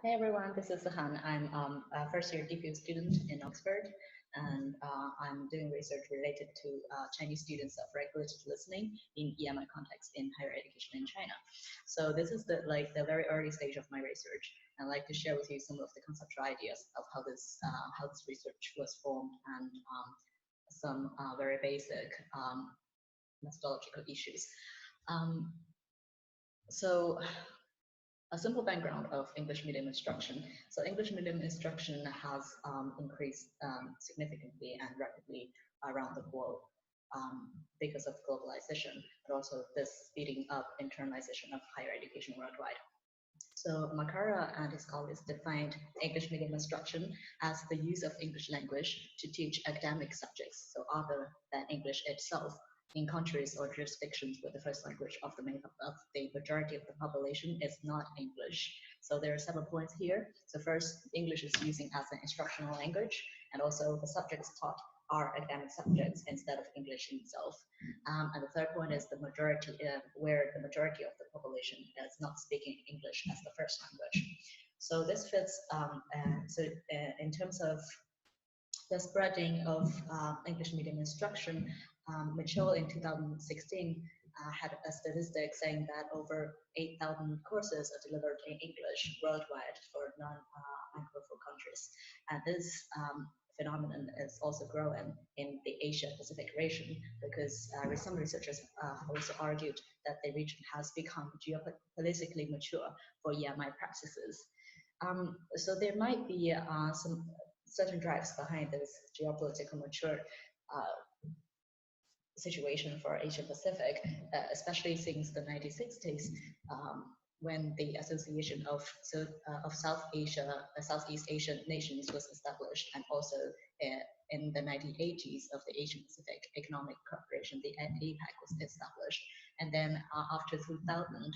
Hi everyone, this is Sihan. I'm a first year DPU student in Oxford, and I'm doing research related to Chinese students of regulated listening in EMI context in higher education in China. So this is the very early stage of my research. I'd like to share with you some of the conceptual ideas of how this research was formed and some very basic methodological issues. Um, so a simple background of English medium instruction. So English medium instruction has increased significantly and rapidly around the globe because of globalization, but also this speeding up internalization of higher education worldwide. So Makara and his colleagues defined English medium instruction as the use of English language to teach academic subjects, so other than English itself, in countries or jurisdictions where the first language of the majority of the population is not English. So there are several points here. So first, English is using as an instructional language, and also the subjects taught are academic subjects instead of English itself. And the third point is the majority, where the majority of the population is not speaking English as the first language. So this fits, in terms of the spreading of English medium instruction, Mitchell in 2016 had a statistic saying that over 8,000 courses are delivered in English worldwide for non-Anglophone countries. And this phenomenon is also growing in the Asia Pacific region because some researchers have also argued that the region has become geopolitically mature for EMI practices. So there might be some certain drives behind this geopolitical mature situation for Asia Pacific, especially since the 1960s, when the Association of Southeast Asian Nations was established, and also in the 1980s of the Asian Pacific Economic Cooperation, the APEC was established, and then after 2000.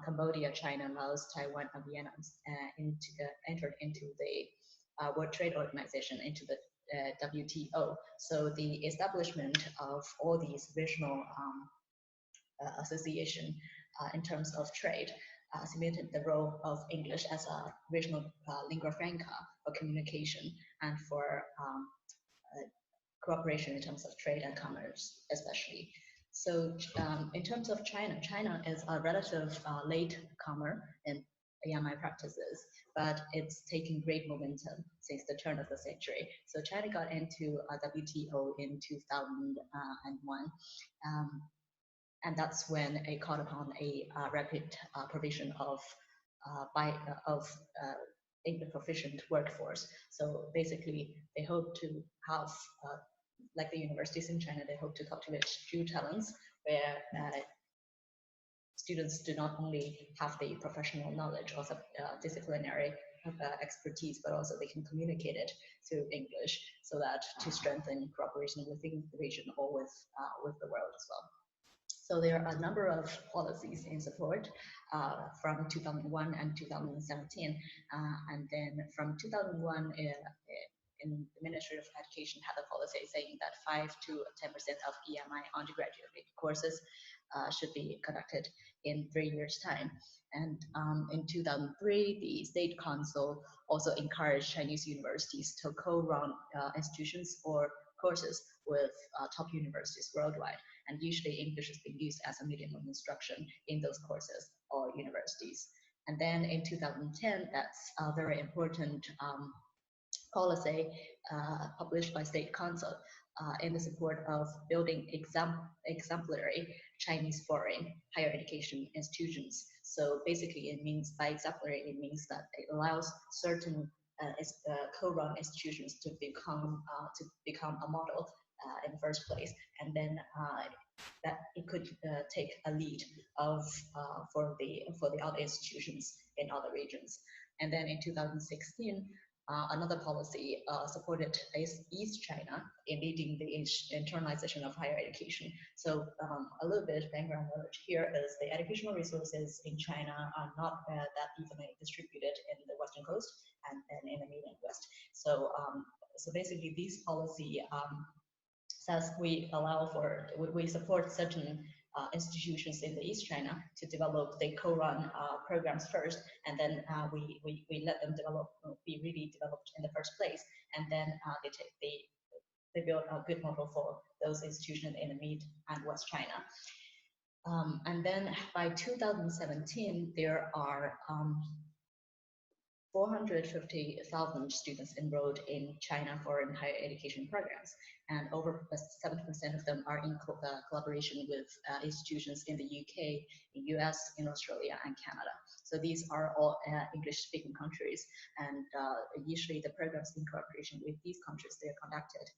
Cambodia, China, Laos, Taiwan, and Vietnam entered into the World Trade Organization, into the WTO. So the establishment of all these regional association in terms of trade cemented the role of English as a regional lingua franca for communication and for cooperation in terms of trade and commerce, especially. So in terms of China, China is a relative late comer in EMI practices, but it's taking great momentum since the turn of the century. So China got into WTO in 2001, and that's when it called upon a rapid provision of English proficient workforce. So basically, they hope to have like the universities in China, they hope to cultivate true talents where students do not only have the professional knowledge or disciplinary expertise, but also they can communicate it through English so that to strengthen cooperation within the region or with the world as well. So there are a number of policies in support from 2001 and 2017. And then from 2001, in the Ministry of Education had a policy saying that 5 to 10% of EMI undergraduate courses should be conducted in 3 years' time. And in 2003, the State Council also encouraged Chinese universities to co-run institutions or courses with top universities worldwide. And usually English is being used as a medium of instruction in those courses or universities. And then in 2010, that's a very important policy published by State Council in the support of building exemplary Chinese foreign higher education institutions. So basically it means, by exemplary, it means that it allows certain co-run institutions to become a model in the first place, and then that it could take a lead for the other institutions in other regions. And then in 2016, another policy supported East China in leading the internalization of higher education. So a little bit of background knowledge here is the educational resources in China are not that evenly distributed in the Western coast and in the Middle and West. So basically this policy says we support certain institutions in the East China to develop. They co-run programs first, and then we let them develop, be really developed in the first place, and then they build a good model for those institutions in the Mid and West China. And then by 2017, there are 450,000 students enrolled in China foreign higher education programs, and over 70% of them are in collaboration with institutions in the UK, in US, in Australia, and Canada. So these are all English-speaking countries, and usually the programs in cooperation with these countries, they are conducted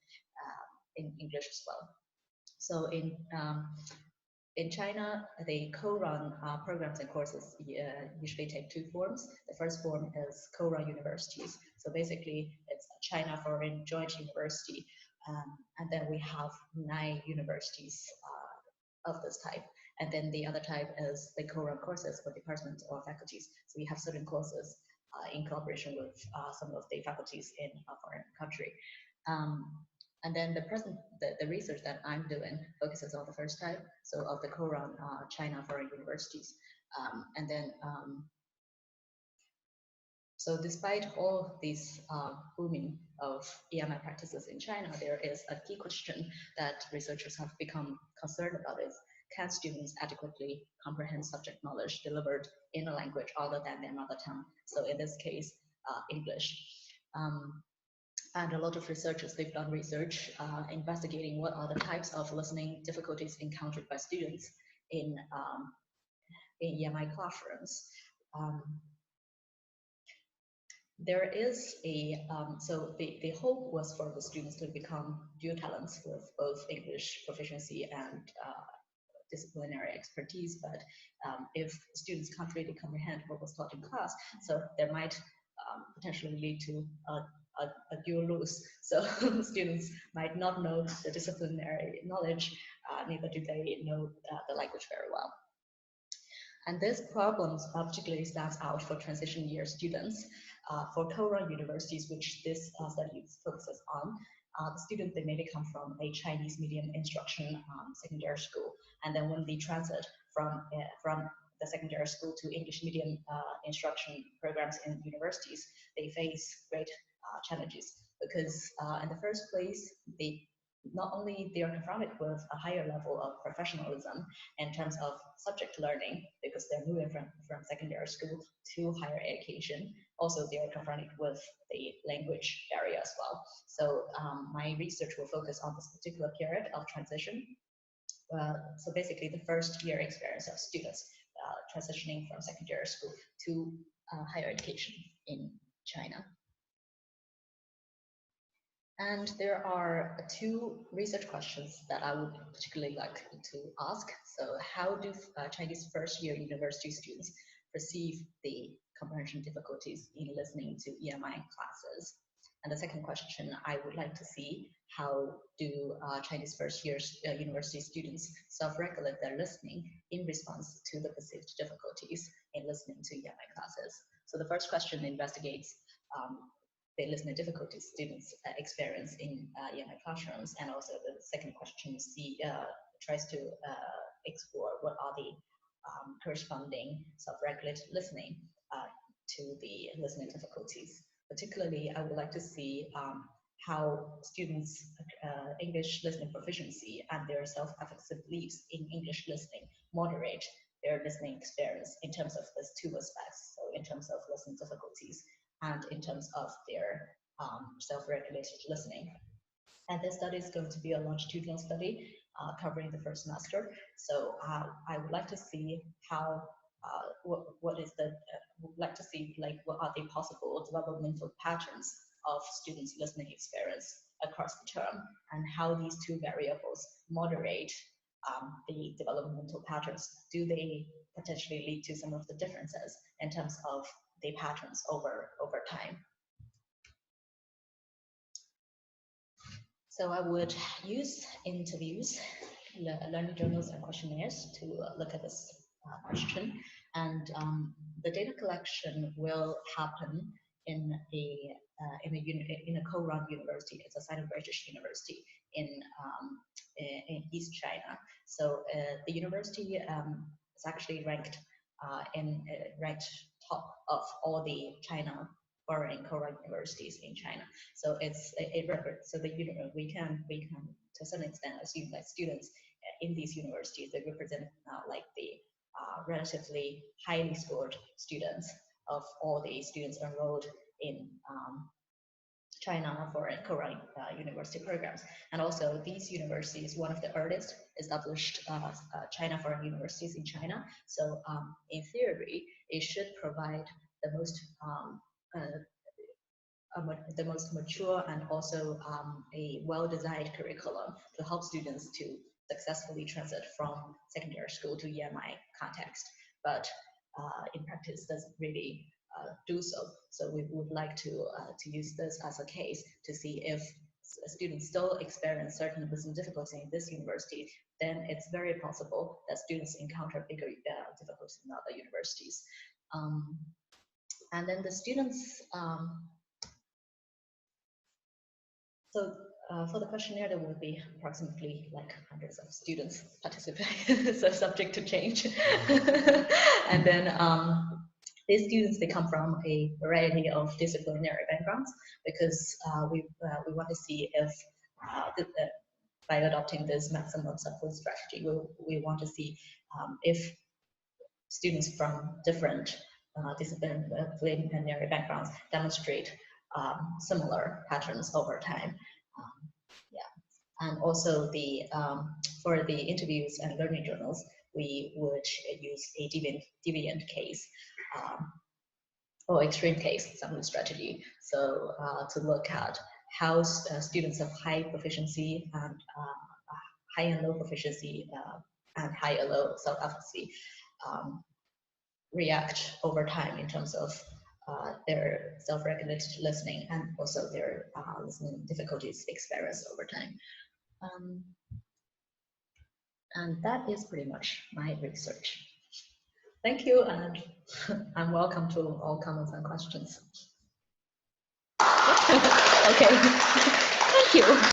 in English as well. So in China, they co-run programs and courses usually take two forms. The first form is co-run universities. So basically, it's China Foreign Joint University, and then we have 9 universities of this type. And then the other type is the co-run courses for departments or faculties. So we have certain courses in collaboration with some of the faculties in a foreign country. And then the research that I'm doing focuses on the first type, so of the co-run China foreign universities. And then, so despite all these booming of EMI practices in China, there is a key question that researchers have become concerned about is, can students adequately comprehend subject knowledge delivered in a language other than their mother tongue? So in this case, English. And a lot of researchers, they've done research investigating what are the types of listening difficulties encountered by students in EMI classrooms. There is so the hope was for the students to become dual talents with both English proficiency and disciplinary expertise, but if students can't really comprehend what was taught in class, so there might potentially lead to a dual lose. So students might not know the disciplinary knowledge, neither do they know the language very well. And this problem particularly stands out for transition year students. For co-run universities, which this study focuses on, the students, they mainly come from a Chinese medium instruction secondary school. And then when they transit from the secondary school to English medium instruction programs in universities, they face great challenges, because in the first place, not only they are confronted with a higher level of professionalism in terms of subject learning, because they're moving from secondary school to higher education, also they are confronted with the language barrier as well. So my research will focus on this particular period of transition. So basically the first year experience of students transitioning from secondary school to higher education in China. And there are 2 research questions that I would particularly like to ask. So how do Chinese first-year university students perceive the comprehension difficulties in listening to EMI classes? And the second question, I would like to see how do Chinese first-year university students self-regulate their listening in response to the perceived difficulties in listening to EMI classes. So the first question investigates the listening difficulties students experience in EMI classrooms, and also the second question tries to explore what are the corresponding self-regulated listening to the listening difficulties. Particularly, I would like to see how students' English listening proficiency and their self-efficacy beliefs in English listening moderate their listening experience in terms of these 2 aspects. So in terms of listening difficulties and in terms of their self-regulated listening. And this study is going to be a longitudinal study covering the first semester. So I would like to see how, what are the possible developmental patterns of students' listening experience across the term, and how these 2 variables moderate the developmental patterns. Do they potentially lead to some of the differences in terms of the patterns over time? So I would use interviews, learning journals, and questionnaires to look at this question. And the data collection will happen in a co-run university. It's a Sino-British university in East China. So the university is actually ranked ranked top of all the China foreign universities in China. So we can to some extent assume that students in these universities, they represent like the relatively highly scored students of all the students enrolled in China foreign university programs. And also these universities, one of the earliest established China foreign universities in China. So in theory, it should provide the most mature and also a well-designed curriculum to help students to successfully transit from secondary school to EMI context. But in practice, doesn't really do so. So we would like to use this as a case to see if students still experience certain listening difficulty in this university, then it's very possible that students encounter bigger difficulties in other universities. And then the students, for the questionnaire, there will be approximately like hundreds of students participating, so subject to change. And then these students, they come from a variety of disciplinary backgrounds, because we want to see if by adopting this maximum support strategy, we want to see if students from different disciplinary backgrounds demonstrate similar patterns over time. And also for the interviews and learning journals, we would use a deviant case or extreme case sampling strategy. So to look at how students of high proficiency and high and low proficiency and high and low self-efficacy react over time in terms of their self-regulated listening and also their listening difficulties experienced over time. And that is pretty much my research. Thank you, and I'm welcome to all comments and questions. Okay, thank you.